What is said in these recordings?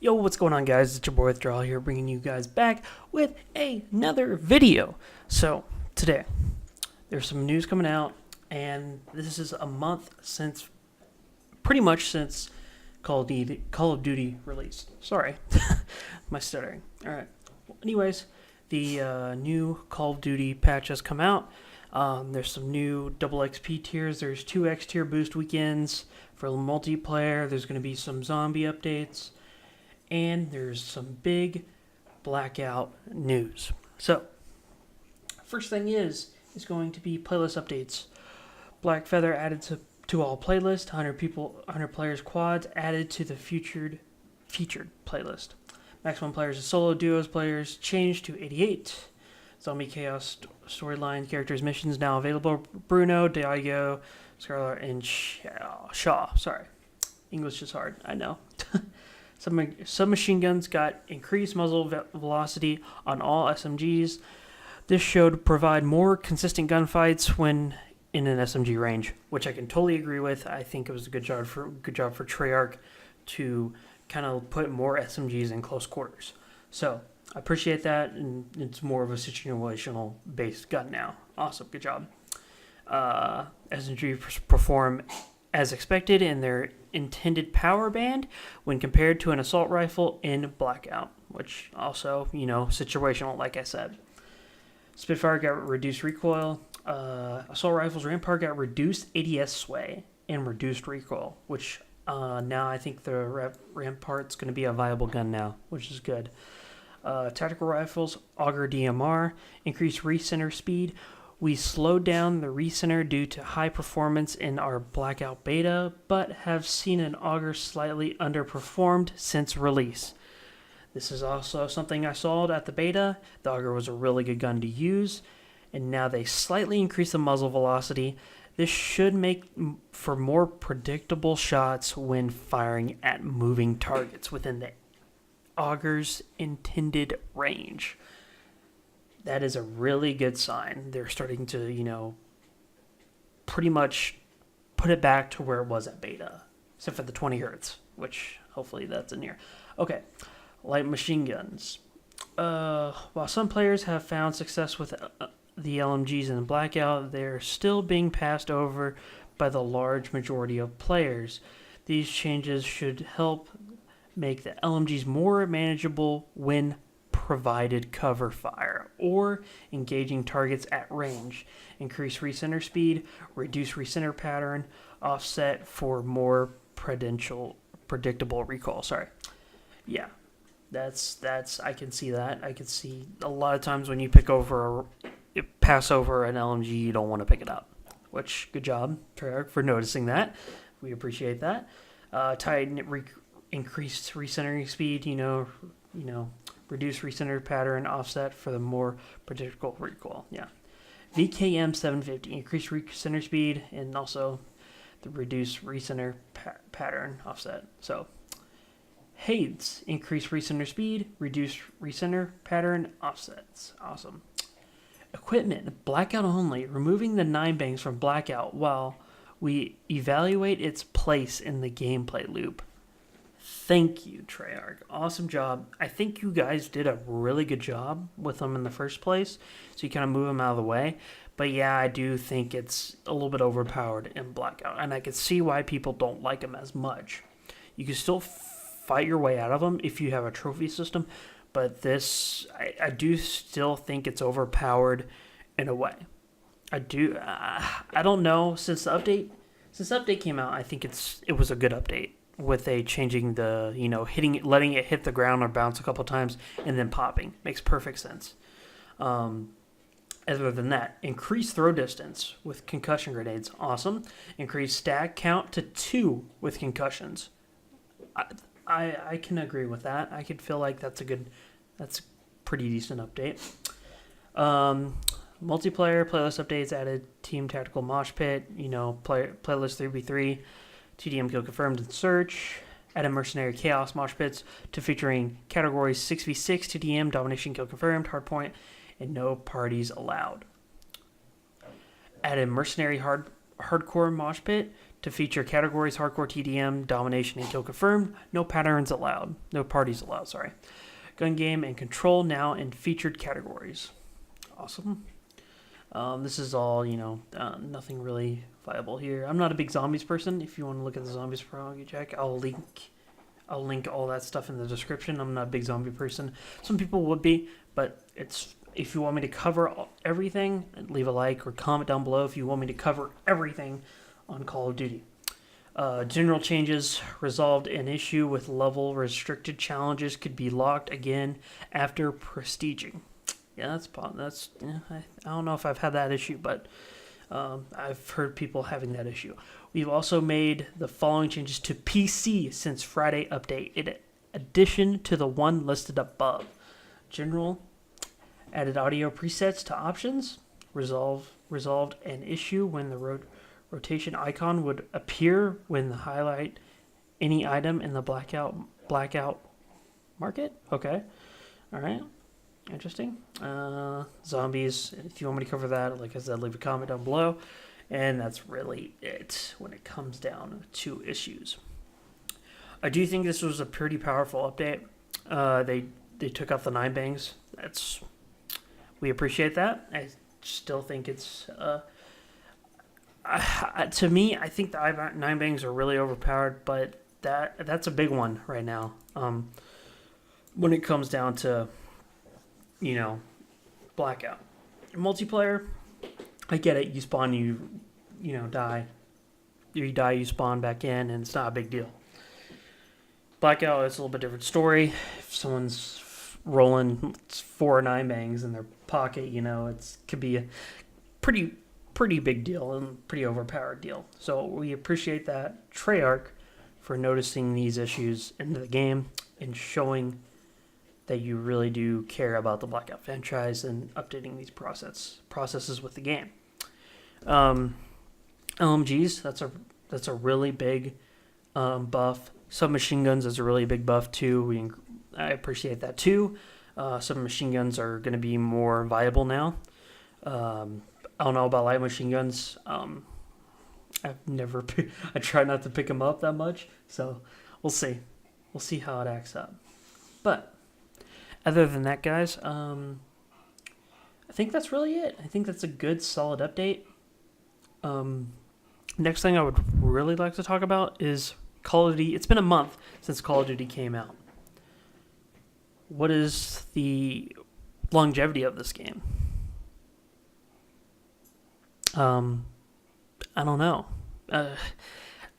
Yo, what's going on, guys? It's your boy Withdrawal here, bringing you guys back with another video. So, today, there's some news coming out, and this is a month since, pretty much since Call of Duty released. Sorry, my stuttering. Alright, anyways, the new Call of Duty patch has come out. There's some new double XP tiers. There's 2 X tier boost weekends for multiplayer. There's going to be some zombie updates. And there's some big Blackout news. So, first thing is going to be playlist updates. Black Feather added to all playlists. 100 players quads added to the featured playlist. Maximum players and solo duos players changed to 88. Zombie Chaos storyline characters missions now available. Bruno, Diego, Scarlet, and Shaw. Sorry, English is hard. I know. Submachine guns got increased muzzle velocity on all SMGs. This should provide more consistent gunfights when in an SMG range, which I can totally agree with. I think it was a good job for Treyarch to kind of put more SMGs in close quarters. So I appreciate that, and it's more of a situational based gun now. Awesome, good job. SMGs perform as expected in their intended power band when compared to an assault rifle in Blackout, which also, situational, like I said. Spitfire got reduced recoil. Assault rifles Rampart got reduced ADS sway and reduced recoil, which now I think the Rampart's going to be a viable gun now, which is good. Tactical rifles Auger DMR increased recenter speed. We slowed down the recenter due to high performance in our Blackout beta, but have seen an Auger slightly underperformed since release. This is also something I saw at the beta. The Auger was a really good gun to use, and now they slightly increased the muzzle velocity. This should make for more predictable shots when firing at moving targets within the Auger's intended range. That is a really good sign. They're starting to, pretty much put it back to where it was at beta, except for the 20 hertz, which hopefully that's in here. Okay, light machine guns. While some players have found success with the LMGs in Blackout, they're still being passed over by the large majority of players. These changes should help make the LMGs more manageable when provided cover fire or engaging targets at range. Increase recenter speed, reduce recenter pattern, offset for more predictable recoil. Sorry. Yeah. That's I can see that. I can see a lot of times when you pass over an LMG, you don't want to pick it up. Which, good job, Treyarch, for noticing that. We appreciate that. Increased recentering speed, reduce recenter pattern, offset for the more predictable recoil. Yeah. VKM 750, increased recenter speed, and also the reduced recenter pattern offset. So, Hades, increased recenter speed, reduced recenter pattern offsets. Awesome. Equipment, Blackout only, removing the 9 bangs from Blackout while we evaluate its place in the gameplay loop. Thank you, Treyarch. Awesome job. I think you guys did a really good job with them in the first place, so you kind of move them out of the way. But yeah, I do think it's a little bit overpowered in Blackout, and I can see why people don't like them as much. You can still fight your way out of them if you have a trophy system, but this, I do still think it's overpowered in a way. I don't know, since the update came out, I think it was a good update. With changing the, letting it hit the ground or bounce a couple times and then popping. Makes perfect sense. Other than that, increased throw distance with concussion grenades. Awesome. Increased stack count to 2 with concussions. I can agree with that. I could feel like that's a pretty decent update. Multiplayer playlist updates added Team Tactical Mosh Pit, playlist 3v3. TDM kill confirmed in search. Added Mercenary Chaos Mosh Pits to featuring categories 6v6 TDM, Domination kill confirmed, Hardpoint, and no parties allowed. Added Mercenary Hardcore Mosh Pit to feature categories hardcore TDM, domination, and kill confirmed. No patterns allowed. No parties allowed, sorry. Gun game and control now in featured categories. Awesome. This is all, nothing really viable here. I'm not a big zombies person. If you want to look at the zombies prog check, I'll link all that stuff in the description. I'm not a big zombie person. Some people would be, but if you want me to cover everything, leave a like or comment down below if you want me to cover everything on Call of Duty. General changes resolved an issue with level restricted challenges could be locked again after prestiging. Yeah, I don't know if I've had that issue, but I've heard people having that issue. We've also made the following changes to PC since Friday update, in addition to the one listed above. General added audio presets to options. Resolved an issue when the rotation icon would appear when the highlight any item in the blackout market. Okay, all right. Interesting. Zombies, if you want me to cover that, like I said, leave a comment down below. And that's really it when it comes down to issues. I do think this was a pretty powerful update. They took out the 9 bangs. We appreciate that. I still think it's to me, I think the 9 bangs are really overpowered, but that's a big one right now. When it comes down to Blackout. Multiplayer, I get it. You spawn, you die. You die, you spawn back in, and it's not a big deal. Blackout is a little bit different story. If someone's rolling 4 or 9 bangs in their pocket, it could be a pretty big deal and pretty overpowered deal. So we appreciate that Treyarch for noticing these issues in the game and showing that you really do care about the Blackout franchise and updating these processes with the game. LMGs, that's a really big buff. Submachine guns is a really big buff too. I appreciate that too. Submachine guns are going to be more viable now. I don't know about light machine guns. I try not to pick them up that much, so we'll see. We'll see how it acts up. But other than that, guys, I think that's really it. I think that's a good, solid update. Next thing I would really like to talk about is Call of Duty. It's been a month since Call of Duty came out. What is the longevity of this game? I don't know. I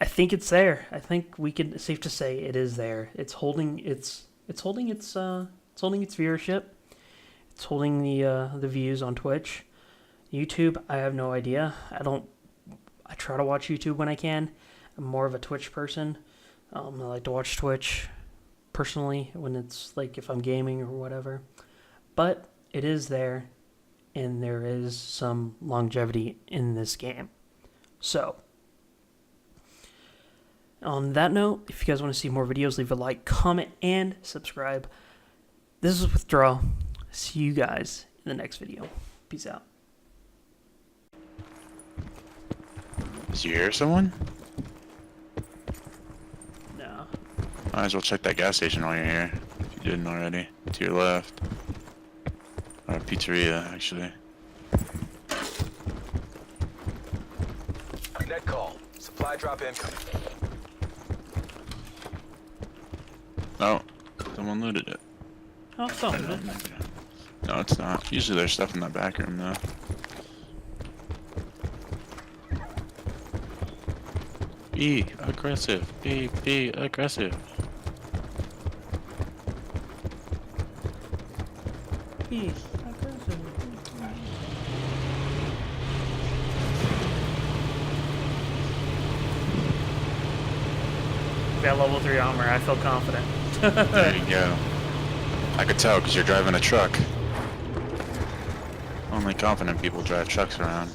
think it's there. I think it's safe to say it is there. It's holding its viewership. It's holding the views on Twitch. YouTube, I have no idea. I try to watch YouTube when I can. I'm more of a Twitch person. I like to watch Twitch personally when it's like if I'm gaming or whatever. But it is there, and there is some longevity in this game. So, on that note, if you guys want to see more videos, leave a like, comment, and subscribe. This is Withdraw. See you guys in the next video. Peace out. Did you hear someone? No. Might as well check that gas station while you're here, if you didn't already. To your left. Or a pizzeria, actually. Net call. Supply drop incoming. Oh, someone looted it. Oh, something. No, it's not. Usually there's stuff in that back room, though. Be aggressive. Be aggressive. Be aggressive. Got level 3 armor. I feel confident. There you go. I could tell because you're driving a truck. Only confident people drive trucks around.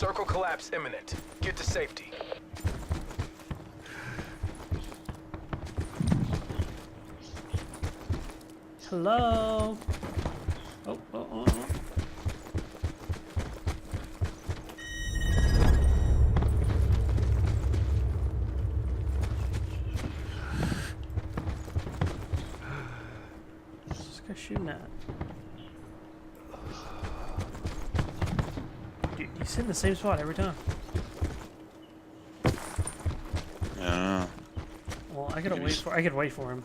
Circle collapse imminent. Get to safety. Hello? Oh. What's this guy shooting at? Dude, he's in the same spot every time. Yeah. Well, I could wait for him.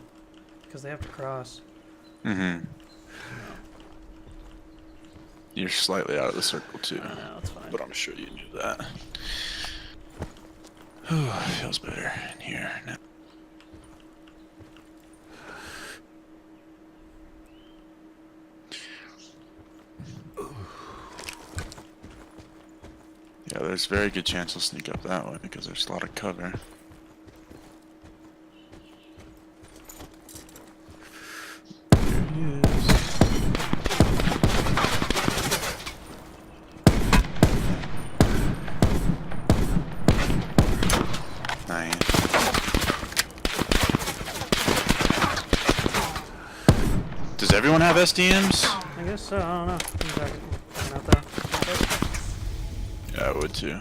Because they have to cross. Mm-hmm. You're slightly out of the circle too. I know, it's fine. But I'm sure you knew that. Feels better in here now. Yeah, there's a very good chance he'll sneak up that way because there's a lot of cover. There he is. Nice. Does everyone have SDMs? I guess so, I don't know. He's out there. Yeah, I would too.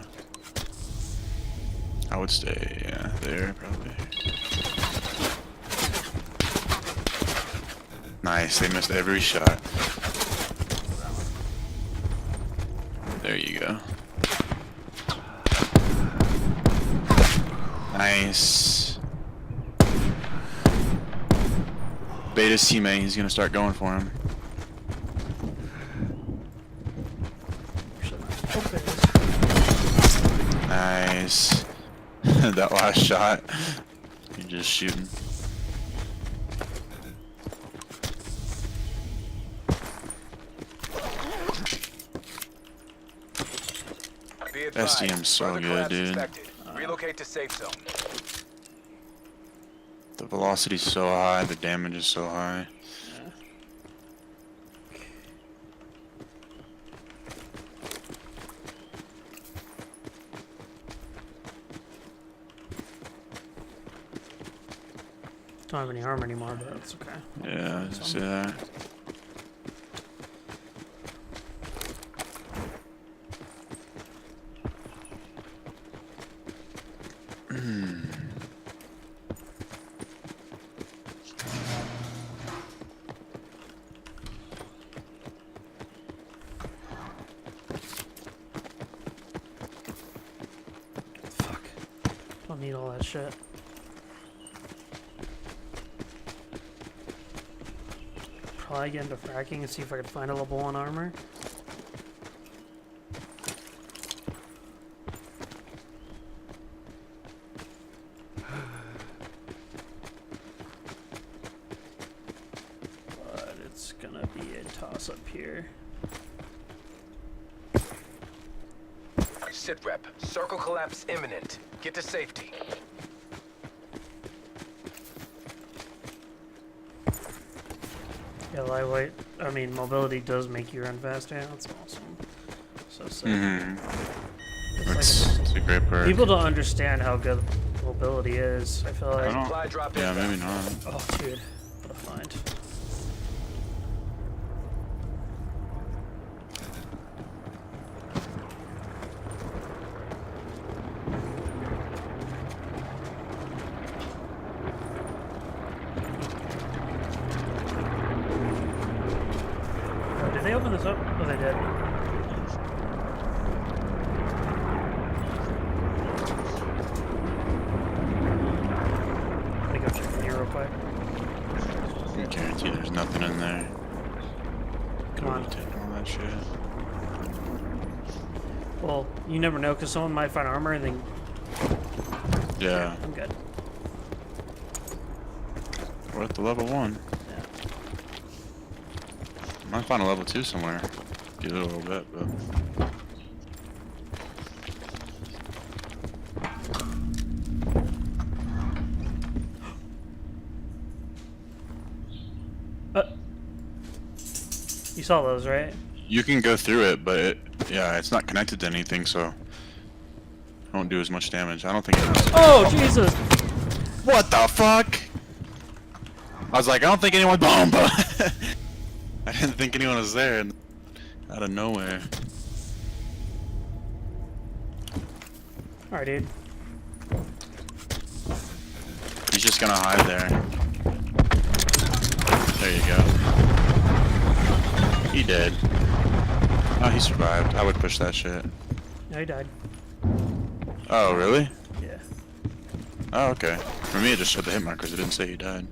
I would stay, yeah, there probably. Nice, they missed every shot. There you go. Nice. Beta's teammate, he's gonna start going for him. Nice. That last shot. You're just shooting. Be advised, SDM's so further good, collapse dude. expected. Relocate to safe zone. The velocity's so high, the damage is so high. Don't have any armor anymore, but it's okay. Yeah, I see that. Fuck. Don't need all that shit. Probably get into fracking and see if I can find a level 1 armor. But it's gonna be a toss up here. Sit rep. Circle collapse imminent. Get to safety. Yeah, lightweight. I mean, mobility does make you run faster. That's awesome. So sick. It's a great perk. People don't understand how good mobility is. I feel I like. don't. Supply drop Yeah, inbound. maybe not. Oh, dude, what a find. Oh, did they open this up? Oh, they did. Let me go check in here real quick. I guarantee there's nothing in there. Come on. Taking all that shit. Well, you never know, because someone might find armor and then. Yeah, I'm good. we're at the level 1. Yeah. Might find a level 2 somewhere. Get it a little bit, but. You saw those, right? You can go through it, but yeah, it's not connected to anything, so won't do as much damage. I don't think it does. Oh, Jesus! What the fuck? I was like, I don't think anyone. Boom! Boom. I didn't think anyone was there, and out of nowhere. Alright, dude. He's just gonna hide there. There you go. He did. Oh, he survived. I would push that shit. No, he died. Oh, really? Yeah. Oh, okay. For me, it just showed the hit markers. It didn't say he died.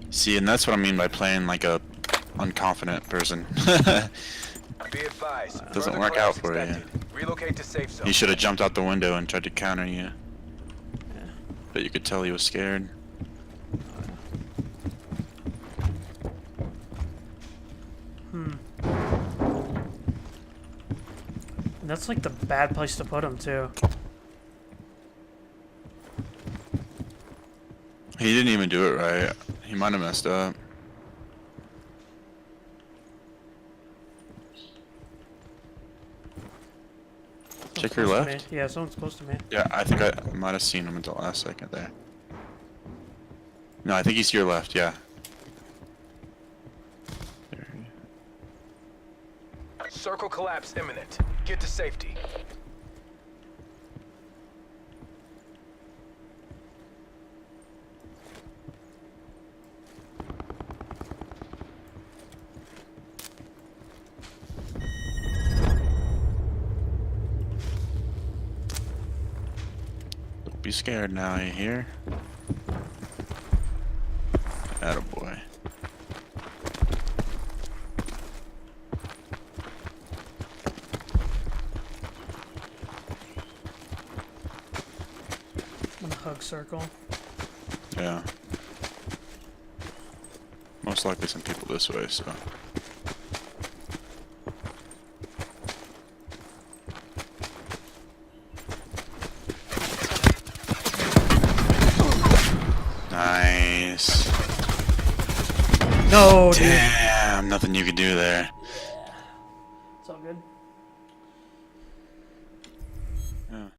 See, and that's what I mean by playing like a unconfident person. Be advised. Doesn't further work out collapse for you. expected. Relocate to safe zone. He should have jumped out the window and tried to counter you. Yeah. But you could tell he was scared. And that's like the bad place to put him, too. He didn't even do it right. He might have messed up. Check your Someone's close left. to me. Yeah, someone's close to me. Yeah, I think I might have seen him until last second there. No, I think he's to your left, yeah. There. Circle collapse imminent. Get to safety. Don't be scared now, you hear? Attaboy. I'm gonna hug circle. Yeah. Most likely some people this way, so. Nice. No, dude. Damn, nothing you could do there.